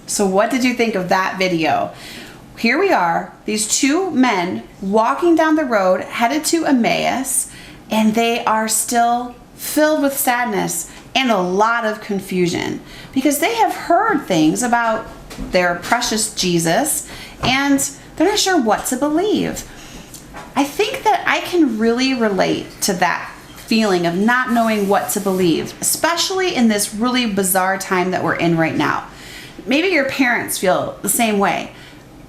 So what did you think of that video? Here we are, these two men walking down the road headed to Emmaus, and they are still filled with sadness and a lot of confusion because they have heard things about their precious Jesus and they're not sure what to believe. I think that I can really relate to that feeling of not knowing what to believe, especially in this really bizarre time that we're in right now. Maybe your parents feel the same way.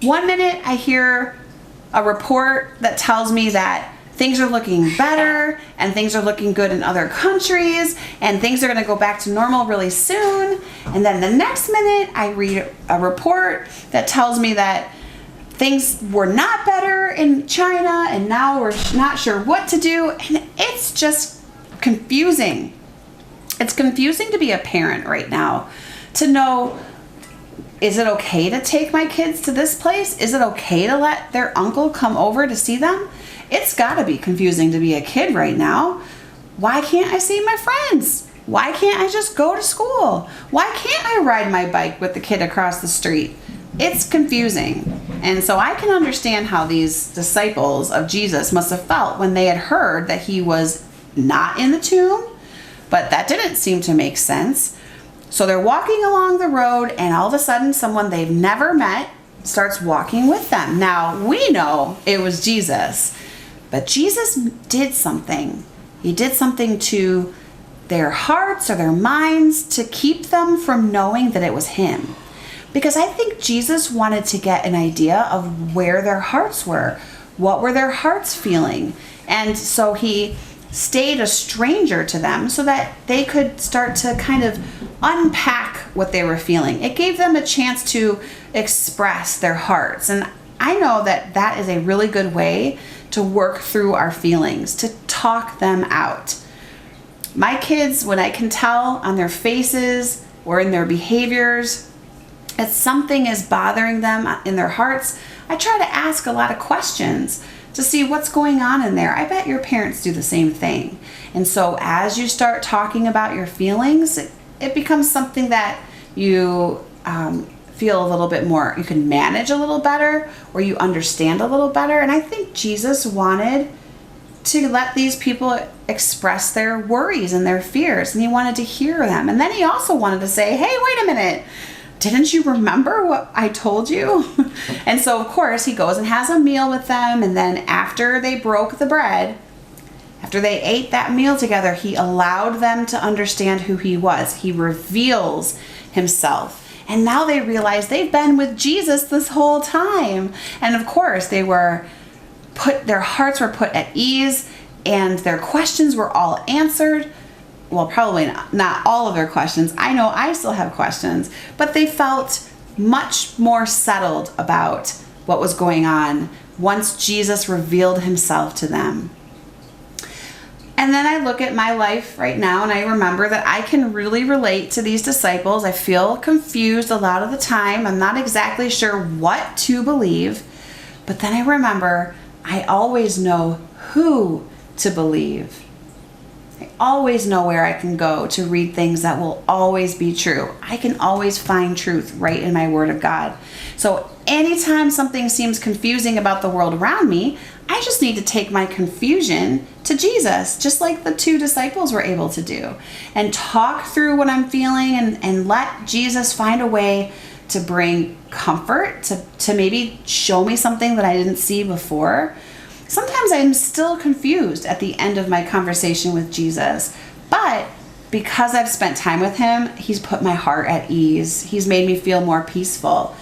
One minute I hear a report that tells me that things are looking better and things are looking good in other countries and things are going to go back to normal really soon. And then the next minute I read a report that tells me that things were not better in China and now we're not sure what to do. And it's just confusing. It's confusing to be a parent right now, to know, is it okay to take my kids to this place? Is it okay to let their uncle come over to see them? It's got to be confusing to be a kid right now. Why can't I see my friends? Why can't I just go to school? Why can't I ride my bike with the kid across the street? It's confusing. And so I can understand how these disciples of Jesus must have felt when they had heard that he was not in the tomb, but that didn't seem to make sense. So they're walking along the road and all of a sudden someone they've never met starts walking with them. Now we know it was Jesus, but Jesus did something. He did something to their hearts or their minds to keep them from knowing that it was him. Because I think Jesus wanted to get an idea of where their hearts were. What were their hearts feeling? And so he stayed a stranger to them so that they could start to kind of unpack what they were feeling. It gave them a chance to express their hearts. And I know that that is a really good way to work through our feelings, to talk them out. My kids, when I can tell on their faces or in their behaviors that something is bothering them in their hearts, I try to ask a lot of questions to see what's going on in there. I bet your parents do the same thing. And so as you start talking about your feelings, it becomes something that you feel a little bit more, you can manage a little better, or you understand a little better. And I think Jesus wanted to let these people express their worries and their fears, and he wanted to hear them. And then he also wanted to say, hey, wait a minute, didn't you remember what I told you? And so of course he goes and has a meal with them, and then after they broke the bread, after they ate that meal together, he allowed them to understand who he was. He reveals himself. And now they realize they've been with Jesus this whole time. And of course their hearts were put at ease and their questions were all answered. Well, probably not all of their questions. I know I still have questions, but they felt much more settled about what was going on once Jesus revealed himself to them. And then I look at my life right now and I remember that I can really relate to these disciples. I feel confused a lot of the time. I'm not exactly sure what to believe, but then I remember I always know who to believe. I always know where I can go to read things that will always be true. I can always find truth right in my Word of God. So anytime something seems confusing about the world around me, I just need to take my confusion to Jesus, just like the two disciples were able to do, and talk through what I'm feeling and let Jesus find a way to bring comfort, to maybe show me something that I didn't see before. Sometimes I'm still confused at the end of my conversation with Jesus, but because I've spent time with him, he's put my heart at ease. He's made me feel more peaceful.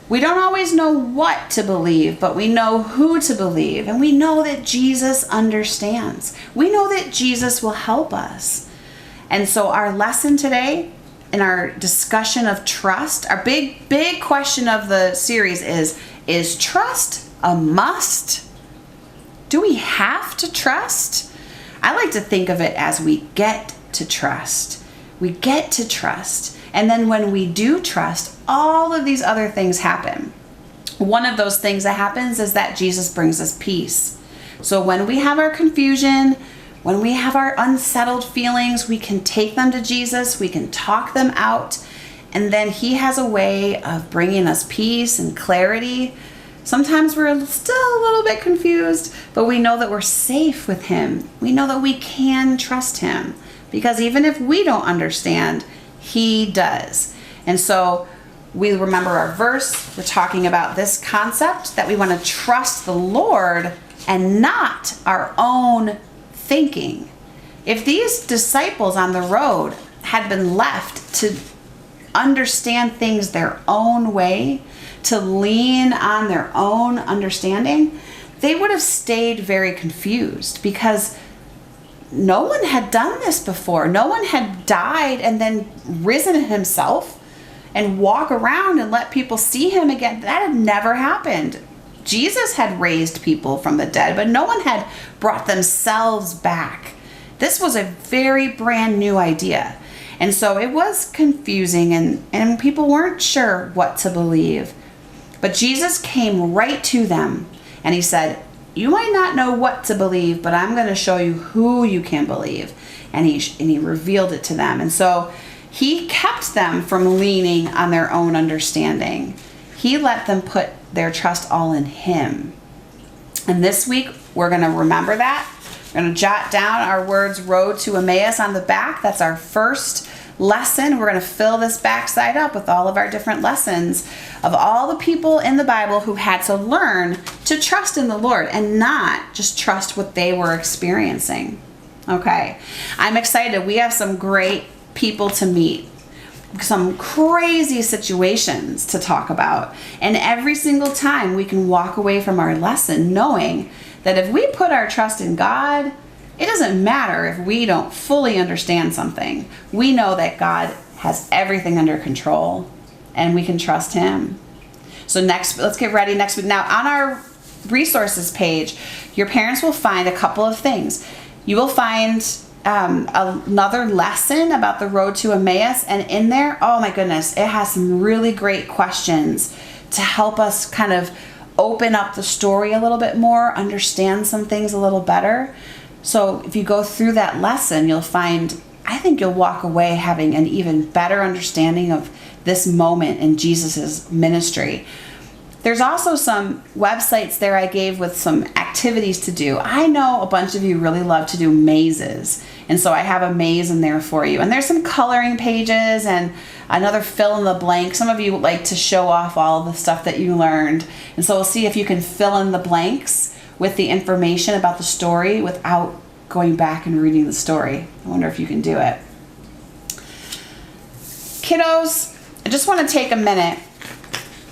We don't always know what to believe, but we know who to believe, and we know that Jesus understands. We know that Jesus will help us. And so our lesson today in our discussion of trust, our big question of the series is trust a must? Do we have to trust? I like to think of it as we get to trust. We get to trust. And then when we do trust, all of these other things happen. One of those things that happens is that Jesus brings us peace. So when we have our confusion, when we have our unsettled feelings, we can take them to Jesus, we can talk them out, And then he has a way of bringing us peace and clarity. Sometimes we're still a little bit confused, but we know that we're safe with him. We know that we can trust him because even if we don't understand, he does. And so we remember our verse. We're talking about this concept that we want to trust the Lord and not our own thinking. If these disciples on the road had been left to understand things their own way, to lean on their own understanding, they would have stayed very confused because no one had done this before. No one had died and then risen himself and walk around and let people see him again. That had never happened. Jesus had raised people from the dead, but no one had brought themselves back. This was a very brand new idea. And so it was confusing and people weren't sure what to believe. But Jesus came right to them and he said, you might not know what to believe, but I'm going to show you who you can believe. And he revealed it to them. And so he kept them from leaning on their own understanding. He let them put their trust all in him. And this week, we're going to remember that. We're going to jot down our words, road to Emmaus, on the back. That's our first lesson. We're going to fill this backside up with all of our different lessons of all the people in the Bible who had to learn to trust in the Lord and not just trust what they were experiencing. Okay, I'm excited. We have some great people to meet, some crazy situations to talk about, and every single time we can walk away from our lesson knowing that if we put our trust in God, it doesn't matter if we don't fully understand something. We know that God has everything under control and we can trust him. So let's get ready next week. Now on our resources page, your parents will find a couple of things. You will find another lesson about the road to Emmaus, and in there, oh my goodness, it has some really great questions to help us kind of open up the story a little bit more, understand some things a little better. So if you go through that lesson, you'll find, I think you'll walk away having an even better understanding of this moment in Jesus's ministry. There's also some websites there I gave with some activities to do. I know a bunch of you really love to do mazes, and so I have a maze in there for you. And there's some coloring pages and another fill in the blank. Some of you like to show off all the stuff that you learned, and so we'll see if you can fill in the blanks with the information about the story without going back and reading the story. I wonder if you can do it. Kiddos, I just want to take a minute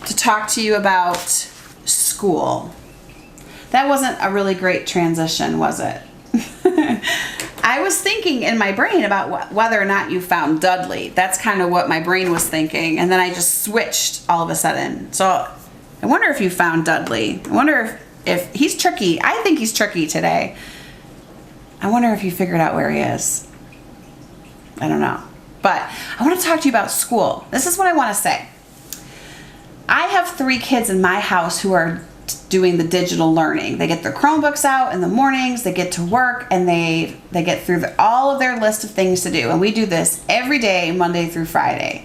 to talk to you about school. That wasn't a really great transition, was it? I was thinking in my brain about whether or not you found Dudley. That's kind of what my brain was thinking. And then I just switched all of a sudden. So I wonder if you found Dudley. I wonder if he's tricky. I think he's tricky today. I wonder if you figured out where he is. I don't know. But I want to talk to you about school. This is what I want to say. I have 3 kids in my house who are doing the digital learning. They get their Chromebooks out in the mornings, they get to work, and they get through all of their list of things to do. And we do this every day, Monday through Friday.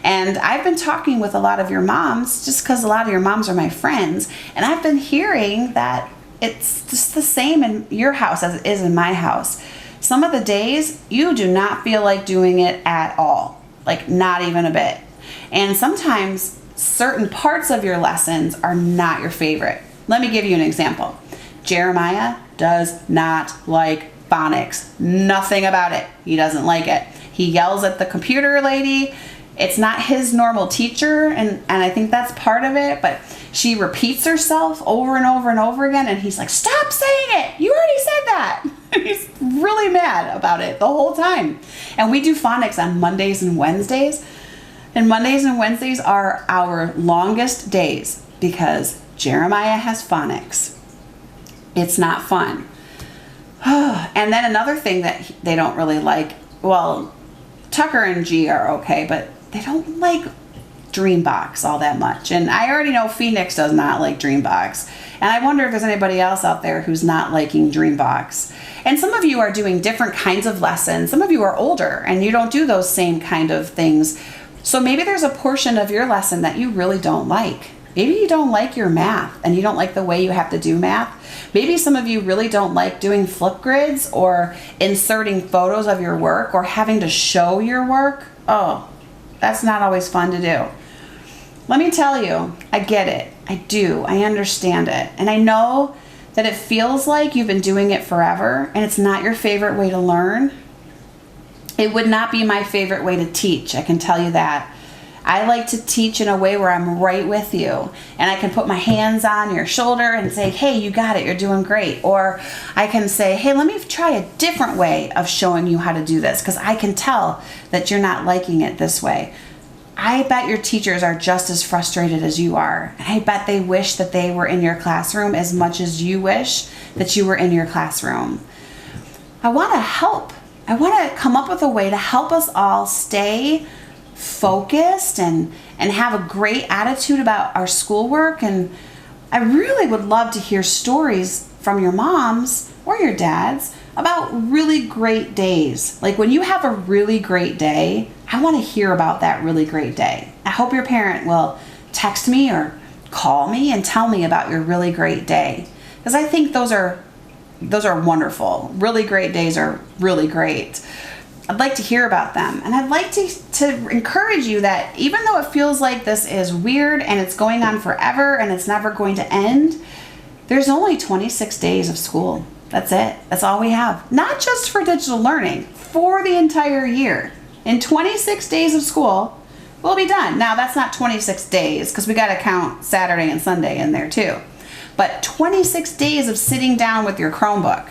And I've been talking with a lot of your moms, just because a lot of your moms are my friends, and I've been hearing that it's just the same in your house as it is in my house. Some of the days, you do not feel like doing it at all. Like, not even a bit. And sometimes certain parts of your lessons are not your favorite. Let me give you an example. Jeremiah does not like phonics. Nothing about it. He doesn't like it. He yells at the computer lady. It's not his normal teacher, and I think that's part of it, but she repeats herself over and over and over again, and he's like, stop saying it! You already said that! He's really mad about it the whole time. And we do phonics on Mondays and Wednesdays, and Mondays and Wednesdays are our longest days because Jeremiah has phonics. It's not fun. And then another thing that they don't really like, well, Tucker and G are okay, but they don't like Dreambox all that much. And I already know Phoenix does not like Dreambox. And I wonder if there's anybody else out there who's not liking Dreambox. And some of you are doing different kinds of lessons. Some of you are older and you don't do those same kind of things So maybe there's a portion of your lesson that you really don't like. Maybe you don't like your math and you don't like the way you have to do math. Maybe some of you really don't like doing flip grids or inserting photos of your work or having to show your work. Oh, that's not always fun to do. Let me tell you, I get it. I do. I understand it. And I know that it feels like you've been doing it forever and it's not your favorite way to learn. It would not be my favorite way to teach, I can tell you that. I like to teach in a way where I'm right with you and I can put my hands on your shoulder and say, hey, you got it, you're doing great. Or I can say, hey, let me try a different way of showing you how to do this because I can tell that you're not liking it this way. I bet your teachers are just as frustrated as you are. And I bet they wish that they were in your classroom as much as you wish that you were in your classroom. I want to help. I want to come up with a way to help us all stay focused and have a great attitude about our schoolwork. And I really would love to hear stories from your moms or your dads about really great days. Like when you have a really great day, I want to hear about that really great day. I hope your parent will text me or call me and tell me about your really great day, because I think those are wonderful. Really great days are really great. I'd like to hear about them. And I'd like to encourage you that even though it feels like this is weird and it's going on forever and it's never going to end, there's only 26 days of school. That's it. That's all we have. Not just for digital learning, for the entire year. In 26 days of school, we'll be done. Now, that's not 26 days because we got to count Saturday and Sunday in there too. But 26 days of sitting down with your Chromebook.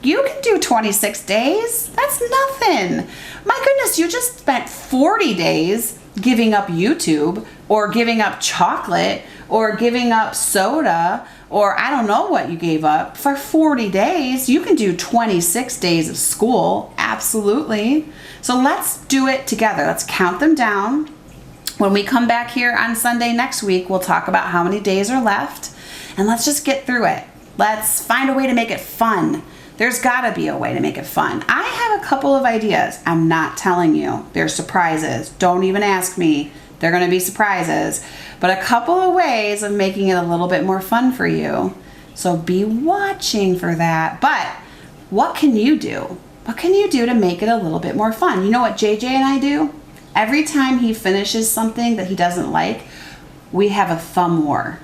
You can do 26 days. That's nothing. My goodness, you just spent 40 days giving up YouTube or giving up chocolate or giving up soda or I don't know what you gave up. For 40 days, you can do 26 days of school. Absolutely. So let's do it together. Let's count them down. When we come back here on Sunday next week, we'll talk about how many days are left and let's just get through it. Let's find a way to make it fun. There's gotta be a way to make it fun. I have a couple of ideas. I'm not telling you. They're surprises. Don't even ask me. They're gonna be surprises. But a couple of ways of making it a little bit more fun for you. So be watching for that. But what can you do? What can you do to make it a little bit more fun? You know what JJ and I do? Every time he finishes something that he doesn't like, we have a thumb war.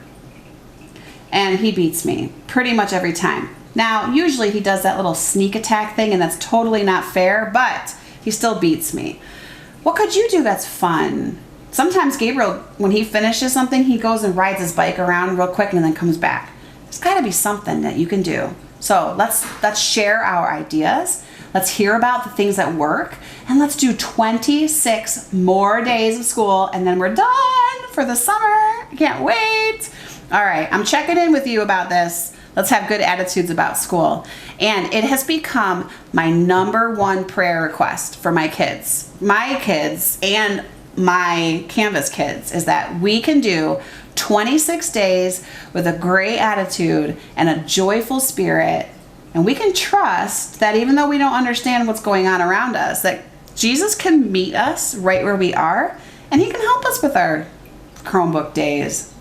And he beats me pretty much every time. Now, usually he does that little sneak attack thing and that's totally not fair, but he still beats me. What could you do that's fun? Sometimes Gabriel, when he finishes something, he goes and rides his bike around real quick and then comes back. There's gotta be something that you can do. So let's share our ideas. Let's hear about the things that work and let's do 26 more days of school and then we're done for the summer. I can't wait. All right, I'm checking in with you about this. Let's have good attitudes about school. And it has become my number one prayer request for my kids and my Canvas kids is that we can do 26 days with a great attitude and a joyful spirit. And we can trust that even though we don't understand what's going on around us, that Jesus can meet us right where we are and he can help us with our Chromebook days.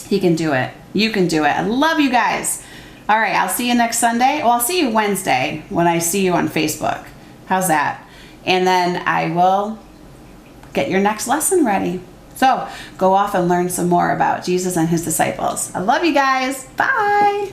He can do it. You can do it. I love you guys. All right, I'll see you next Sunday. Well, I'll see you Wednesday when I see you on Facebook. How's that? And then I will get your next lesson ready. So go off and learn some more about Jesus and his disciples. I love you guys. Bye.